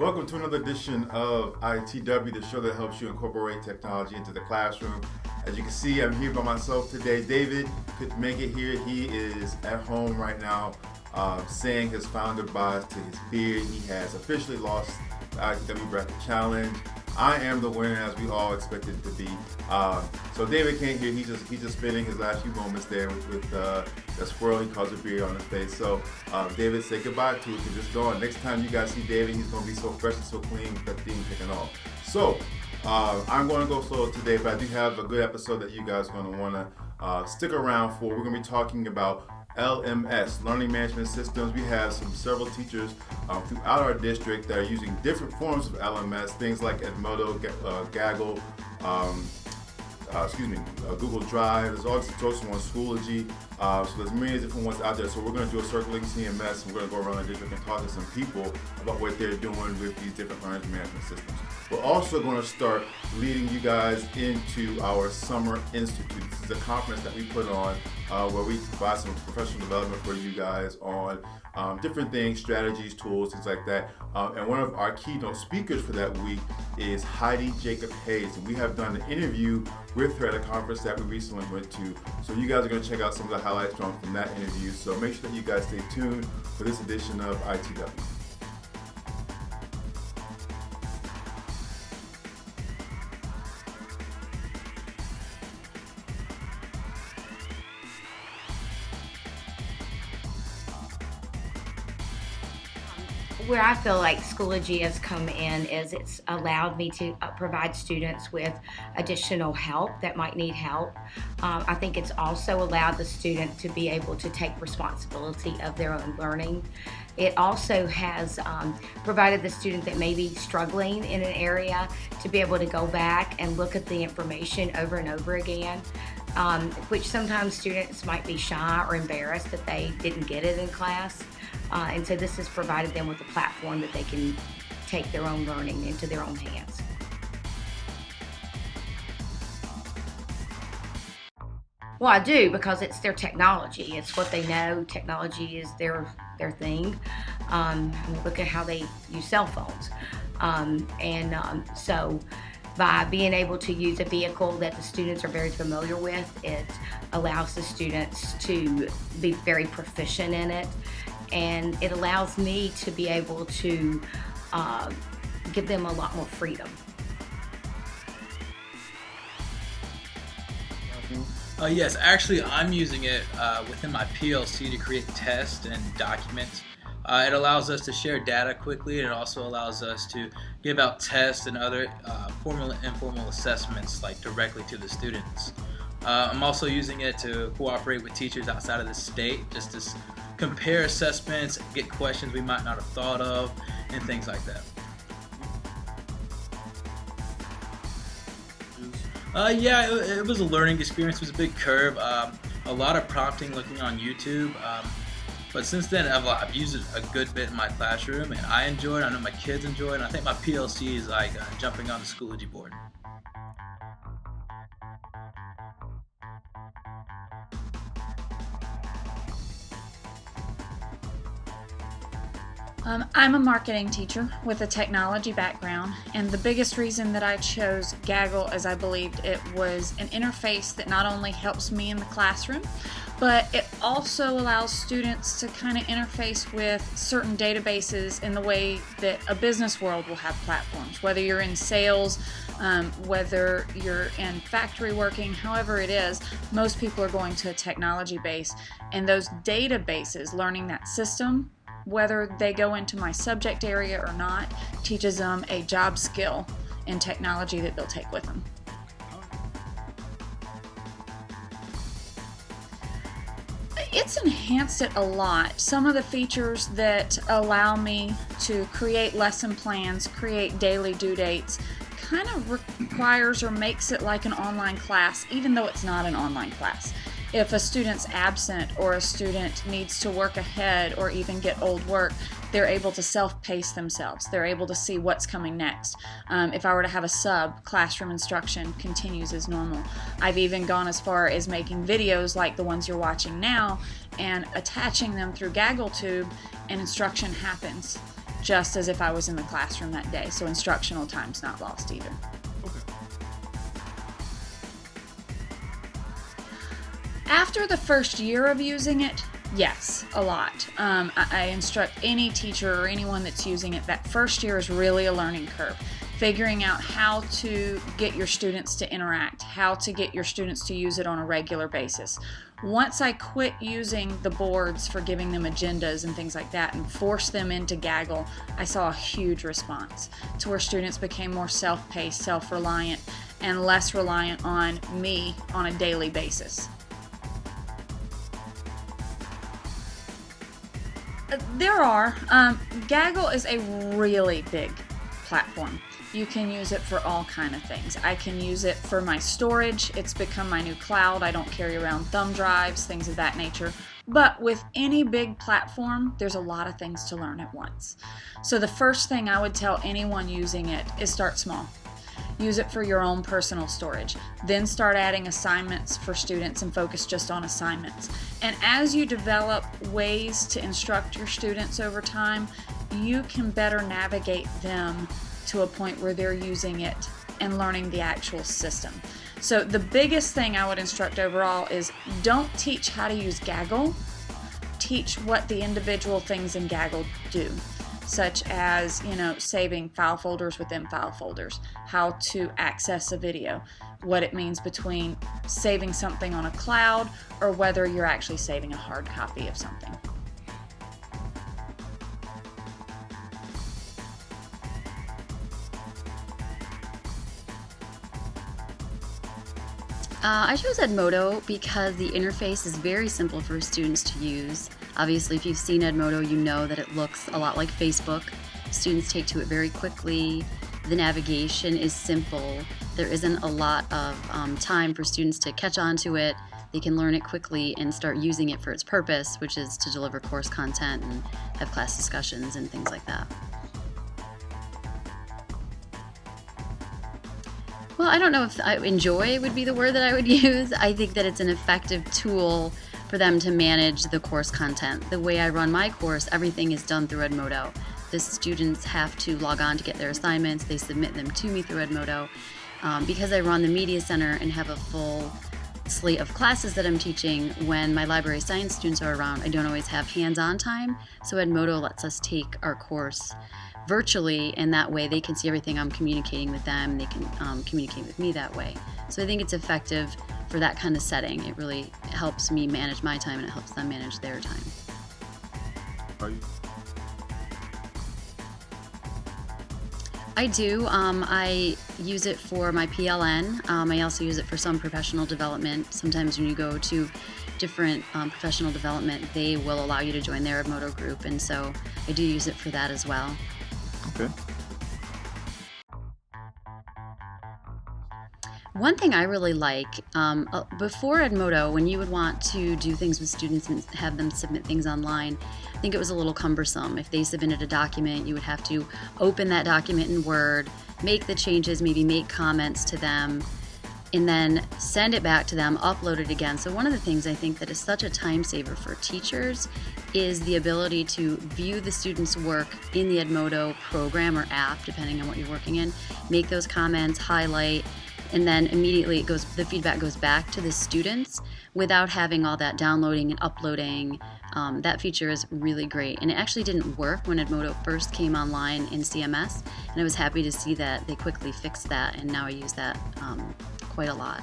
Welcome to another edition of ITW, the show that helps you incorporate technology into the classroom. As you can see, I'm here by myself today. David couldn't make it here. He is at home right now, saying his founder buys to his beard. He has officially lost the ITW Bracket Challenge. I am the winner, as we all expected to be. So David can't hear. He's just spending his last few moments there with the squirrel he calls a beard on his face. So David, say goodbye to it, because it's gone. Next time you guys see David, he's going to be so fresh and so clean with that thing taken off. So I'm going to go slow today, but I do have a good episode that you guys are going to want to stick around for. We're going to be talking about LMS, Learning Management Systems. We have several teachers throughout our district that are using different forms of LMS, things like Edmodo, Gaggle, Google Drive. There's also one Schoology. So there's many different ones out there. So we're going to do a circling CMS, and we're going to go around the district and talk to some people about what they're doing with these different learning management systems. We're also going to start leading you guys into our Summer Institute. This is a conference that we put on where we provide some professional development for you guys on different things, strategies, tools, things like that. And one of our keynote speakers for that week is Heidi Jacobs Hayes. And we have done an interview with her at a conference that we recently went to. So you guys are going to check out some of the highlights from that interview. So make sure that you guys stay tuned for this edition of ITW. Where I feel like Schoology has come in is it's allowed me to provide students with additional help that might need help. I think it's also allowed the student to be able to take responsibility of their own learning. It also has provided the student that may be struggling in an area to be able to go back and look at the information over and over again, which sometimes students might be shy or embarrassed that they didn't get it in class. And so this has provided them with a platform that they can take their own learning into their own hands. Well, I do, because it's their technology. It's what they know. Technology is their thing. Look at how they use cell phones. So by being able to use a vehicle that the students are very familiar with, it allows the students to be very proficient in it. And it allows me to be able to give them a lot more freedom. Yes, actually I'm using it within my PLC to create tests and documents. It allows us to share data quickly, and it also allows us to give out tests and other formal and informal assessments directly to the students. I'm also using it to cooperate with teachers outside of the state, just to compare assessments, get questions we might not have thought of, and things like that. It was a learning experience. It was a big curve. A lot of prompting, looking on YouTube. But since then, I've used it a good bit in my classroom, and I enjoy it. I know my kids enjoy it, and I think my PLC is jumping on the Schoology board. I'm a marketing teacher with a technology background, and the biggest reason that I chose Gaggle is I believed it was an interface that not only helps me in the classroom, but it also allows students to kind of interface with certain databases in the way that a business world will have platforms. Whether you're in sales, whether you're in factory working, however it is, most people are going to a technology base, and those databases, learning that system, whether they go into my subject area or not, teaches them a job skill in technology that they'll take with them. It's enhanced it a lot. Some of the features that allow me to create lesson plans, create daily due dates, kind of requires or makes it like an online class, even though it's not an online class. If a student's absent or a student needs to work ahead or even get old work, they're able to self-pace themselves. They're able to see what's coming next. If I were to have a sub, classroom instruction continues as normal. I've even gone as far as making videos like the ones you're watching now and attaching them through Gaggle Tube, and instruction happens. just as if I was in the classroom that day. So instructional time's not lost either. Okay. After the first year of using it, yes, a lot. I instruct any teacher or anyone that's using it, that first year is really a learning curve. Figuring out how to get your students to interact, how to get your students to use it on a regular basis. Once I quit using the boards for giving them agendas and things like that and forced them into Gaggle, I saw a huge response to where students became more self-paced, self-reliant, and less reliant on me on a daily basis. Gaggle is a really big platform. You can use it for all kind of things. I can use it for my storage. It's become my new cloud. I don't carry around thumb drives, things of that nature. But with any big platform, there's a lot of things to learn at once. So the first thing I would tell anyone using it is start small. Use it for your own personal storage. Then start adding assignments for students and focus just on assignments. And as you develop ways to instruct your students over time, you can better navigate them to a point where they're using it and learning the actual system. So the biggest thing I would instruct overall is don't teach how to use Gaggle, teach what the individual things in Gaggle do, such as, saving file folders within file folders, how to access a video, what it means between saving something on a cloud or whether you're actually saving a hard copy of something. I chose Edmodo because the interface is very simple for students to use. Obviously, if you've seen Edmodo, you know that it looks a lot like Facebook. Students take to it very quickly. The navigation is simple. There isn't a lot of time for students to catch on to it. They can learn it quickly and start using it for its purpose, which is to deliver course content and have class discussions and things like that. Well, I don't know if enjoy would be the word that I would use. I think that it's an effective tool for them to manage the course content. The way I run my course, everything is done through Edmodo. The students have to log on to get their assignments. They submit them to me through Edmodo. Because I run the Media Center and have a full slate of classes that I'm teaching, when my library science students are around, I don't always have hands-on time. So Edmodo lets us take our course virtually, and that way they can see everything I'm communicating with them. They can communicate with me that way. So I think it's effective for that kind of setting. It really helps me manage my time and it helps them manage their time. Are you? I do. I use it for my PLN. I also use it for some professional development. Sometimes when you go to different professional development, they will allow you to join their Edmodo group, and so I do use it for that as well. Okay. One thing I really like, before Edmodo, when you would want to do things with students and have them submit things online, I think it was a little cumbersome. If they submitted a document, you would have to open that document in Word, make the changes, maybe make comments to them, and then send it back to them, upload it again. So one of the things I think that is such a time saver for teachers is the ability to view the students' work in the Edmodo program or app, depending on what you're working in, make those comments, highlight, and then immediately the feedback goes back to the students without having all that downloading and uploading. That feature is really great, and it actually didn't work when Edmodo first came online in CMS, and I was happy to see that they quickly fixed that, and now I use that quite a lot.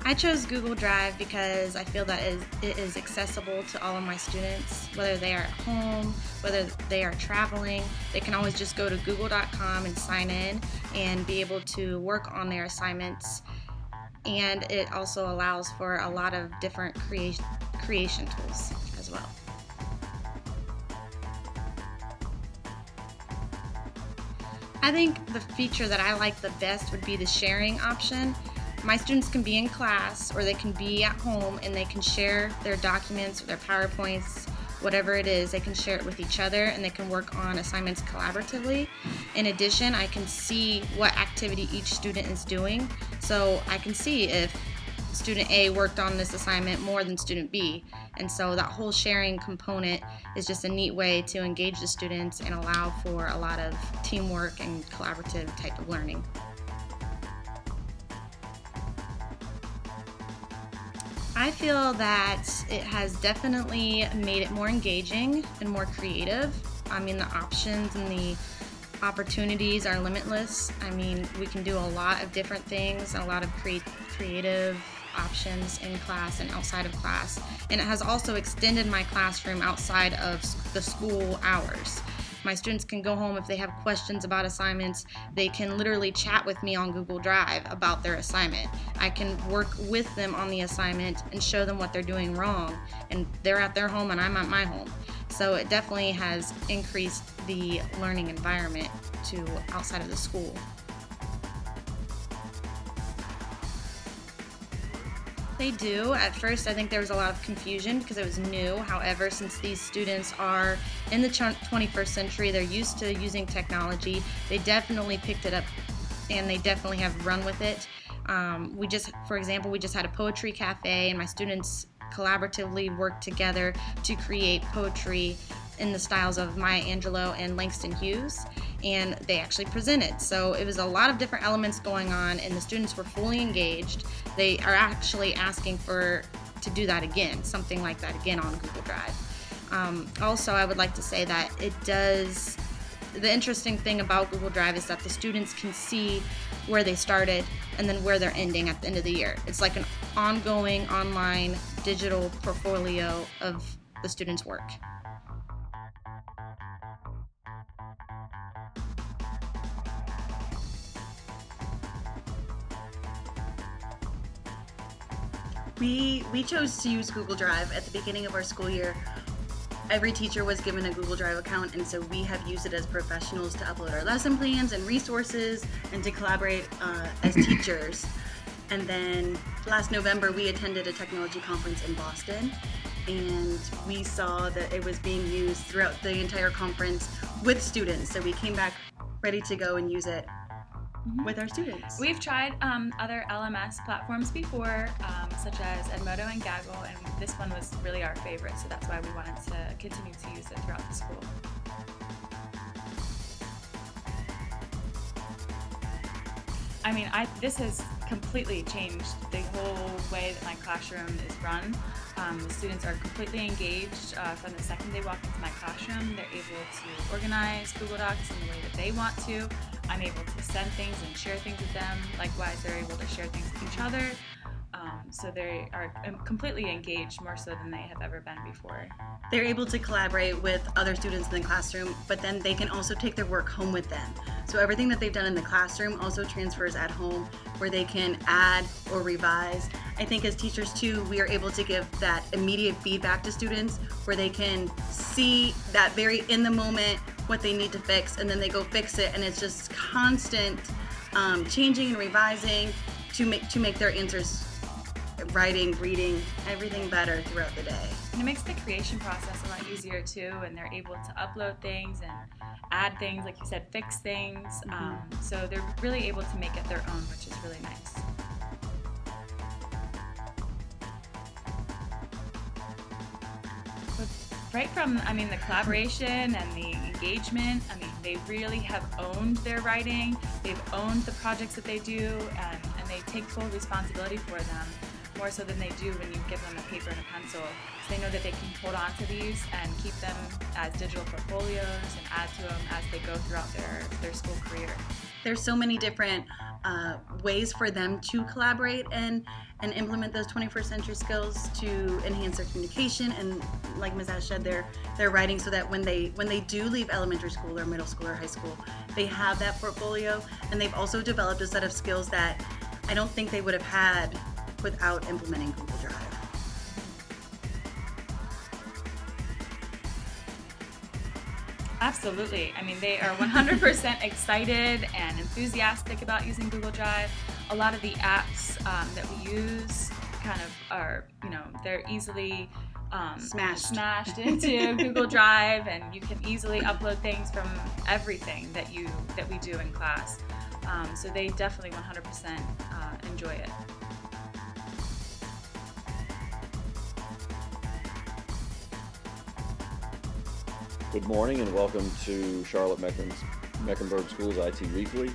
I chose Google Drive because I feel that it is accessible to all of my students, whether they are at home, whether they are traveling. They can always just go to google.com and sign in and be able to work on their assignments. And it also allows for a lot of different creation tools as well. I think the feature that I like the best would be the sharing option. My students can be in class or they can be at home and they can share their documents or their PowerPoints whatever it is, they can share it with each other and they can work on assignments collaboratively. In addition, I can see what activity each student is doing, so I can see if student A worked on this assignment more than student B. And so that whole sharing component is just a neat way to engage the students and allow for a lot of teamwork and collaborative type of learning. I feel that it has definitely made it more engaging and more creative. I mean, the options and the opportunities are limitless. I mean, we can do a lot of different things, a lot of creative options in class and outside of class. And it has also extended my classroom outside of the school hours. My students can go home if they have questions about assignments. They can literally chat with me on Google Drive about their assignment. I can work with them on the assignment and show them what they're doing wrong. And they're at their home and I'm at my home. So it definitely has increased the learning environment to outside of the school. They do. At first, I think there was a lot of confusion because it was new. However, since these students are in the 21st century, they're used to using technology, they definitely picked it up and they definitely have run with it. For example, we just had a poetry cafe and my students collaboratively worked together to create poetry in the styles of Maya Angelou and Langston Hughes, and they actually presented. So it was a lot of different elements going on and the students were fully engaged. They are actually asking to do that again, something like that again on Google Drive. Also, I would like to say that the interesting thing about Google Drive is that the students can see where they started and then where they're ending at the end of the year. It's like an ongoing online digital portfolio of the students' work. We chose to use Google Drive at the beginning of our school year. Every teacher was given a Google Drive account, and so we have used it as professionals to upload our lesson plans and resources and to collaborate as teachers. And then last November, we attended a technology conference in Boston, and we saw that it was being used throughout the entire conference with students. So we came back ready to go and use it with our students. We've tried other LMS platforms before, such as Edmodo and Gaggle, and this one was really our favorite, so that's why we wanted to continue to use it throughout the school. I mean, this has completely changed the whole way that my classroom is run. The students are completely engaged from the second they walk into my classroom. They're able to organize Google Docs in the way that they want to. I'm able to send things and share things with them. Likewise, they're able to share things with each other. So they are completely engaged, more so than they have ever been before. They're able to collaborate with other students in the classroom, but then they can also take their work home with them. So everything that they've done in the classroom also transfers at home, where they can add or revise. I think as teachers too, we are able to give that immediate feedback to students where they can see that very in the moment what they need to fix, and then they go fix it, and it's just constant changing and revising to make their answers, writing, reading, everything better throughout the day. And it makes the creation process a lot easier too, and they're able to upload things and add things, like you said, fix things. So they're really able to make it their own, which is really nice. Right from, the collaboration and the engagement, they really have owned their writing, they've owned the projects that they do, and they take full responsibility for them, more so than they do when you give them a paper and a pencil. So they know that they can hold on to these and keep them as digital portfolios and add to them as they go throughout their school career. There's so many different ways for them to collaborate and implement those 21st century skills to enhance their communication and, like Ms. Ash said, their writing, so that when they do leave elementary school or middle school or high school, they have that portfolio, and they've also developed a set of skills that I don't think they would have had without implementing Google Drive. Absolutely. They are 100% excited and enthusiastic about using Google Drive. A lot of the apps that we use kind of are, they're easily Smashed into Google Drive, and you can easily upload things from everything that we do in class. So they definitely 100% enjoy it. Good morning and welcome to Charlotte Mecklenburg School's IT Weekly.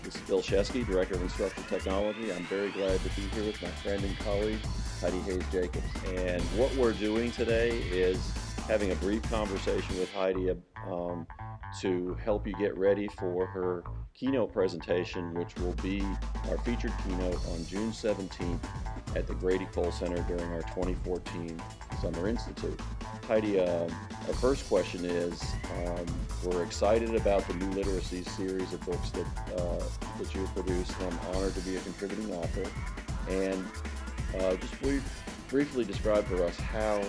This is Bill Sheskey, Director of Instructional Technology. I'm very glad to be here with my friend and colleague, Heidi Hayes Jacobs. And what we're doing today is having a brief conversation with Heidi to help you get ready for her keynote presentation, which will be our featured keynote on June 17th at the Grady Cole Center during our 2014 Summer Institute. Heidi, our first question is, we're excited about the new literacy series of books that you've produced, and I'm honored to be a contributing author. And just briefly describe for us how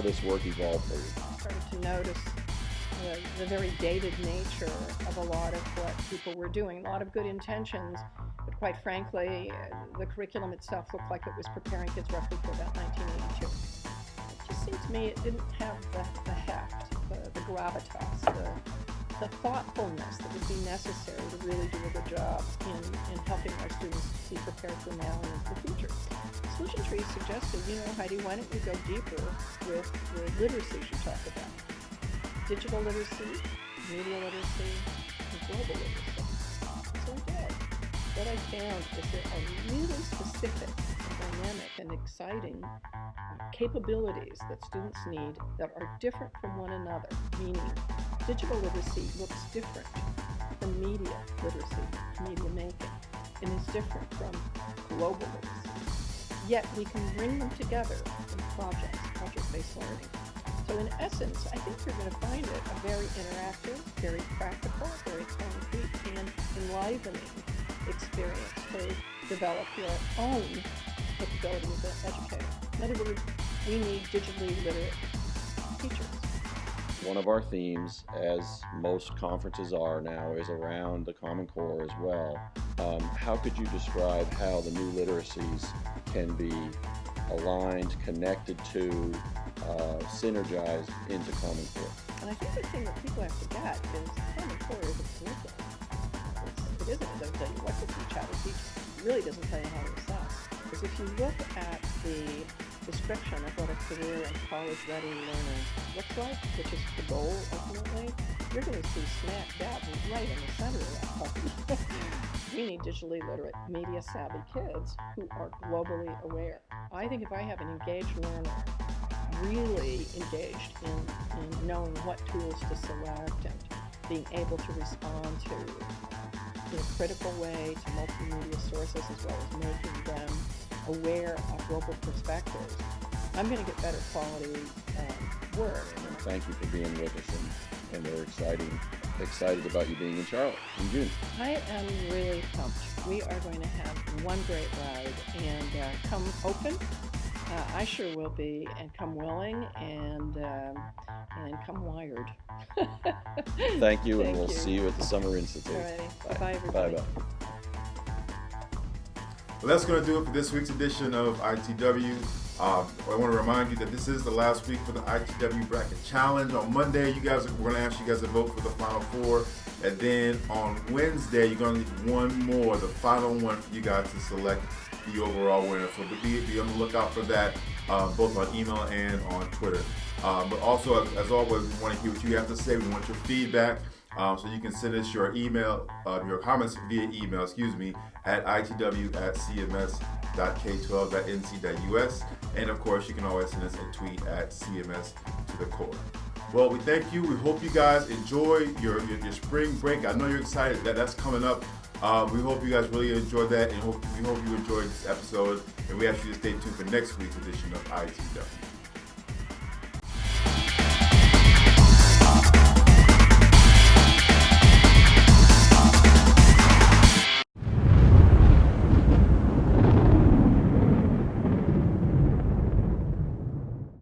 this work evolved for you. I started to notice the very dated nature of a lot of what people were doing. A lot of good intentions, but quite frankly, the curriculum itself looked like it was preparing kids roughly for about 1982. It just seemed to me it didn't have the heft, the gravitas, the thoughtfulness that would be necessary to really do a good job in helping our students be prepared for now and into the future. Solution Tree suggested, Heidi, why don't you go deeper with the literacies you talk about? Digital literacy, media literacy, and global literacy. So I did. What I found is there are really specific and dynamic and exciting capabilities that students need that are different from one another, meaning digital literacy looks different from media literacy, media making, and is different from global literacy. Yet we can bring them together in project-based learning. So in essence, I think you're going to find it a very interactive, very practical, very concrete, and enlivening experience to develop your own capability as an educator. In other words, we need digitally literate teachers. One of our themes, as most conferences are now, is around the Common Core as well. How could you describe how the new literacies can be aligned, connected to, synergized into Common Core? And I think the thing that people have to get is Common Core is a curriculum. It isn't, it doesn't tell you what to teach, how to teach. It really doesn't tell you how to assess. Because if you look at the description of what a career and college-ready learner looks like, which is the goal ultimately, you're going to see smack dab right in the center of that puppy. We need digitally literate, media-savvy kids who are globally aware. I think if I have an engaged learner, really engaged in knowing what tools to select and being able to respond to in a critical way to multimedia sources as well as making them aware of global perspectives, I'm going to get better quality work. Thank you for being with us, and we're excited about you being in Charlotte in June. I am really pumped. We are going to have one great ride, and come open, I sure will be, and come willing, and come wired. Thank you, and Thank we'll you. see you at the Summer Institute. Alrighty. Bye-bye, everybody. Bye-bye. Well, that's going to do it for this week's edition of ITW. I want to remind you that this is the last week for the ITW Bracket Challenge. On Monday, we're going to ask you guys to vote for the Final Four. And then on Wednesday, you're going to leave one more, the final one for you guys to select the overall winner. So be on the lookout for that, both on email and on Twitter. But also, as always, we want to hear what you have to say. We want your feedback. So you can send us your email, your comments via email, at itw@cms.k12.nc.us. And of course, you can always send us a tweet at CMS to the core. Well, we thank you. We hope you guys enjoy your spring break. I know you're excited that that's coming up. We hope you guys really enjoyed that, and we hope you enjoyed this episode. And we ask you to stay tuned for next week's edition of ITW.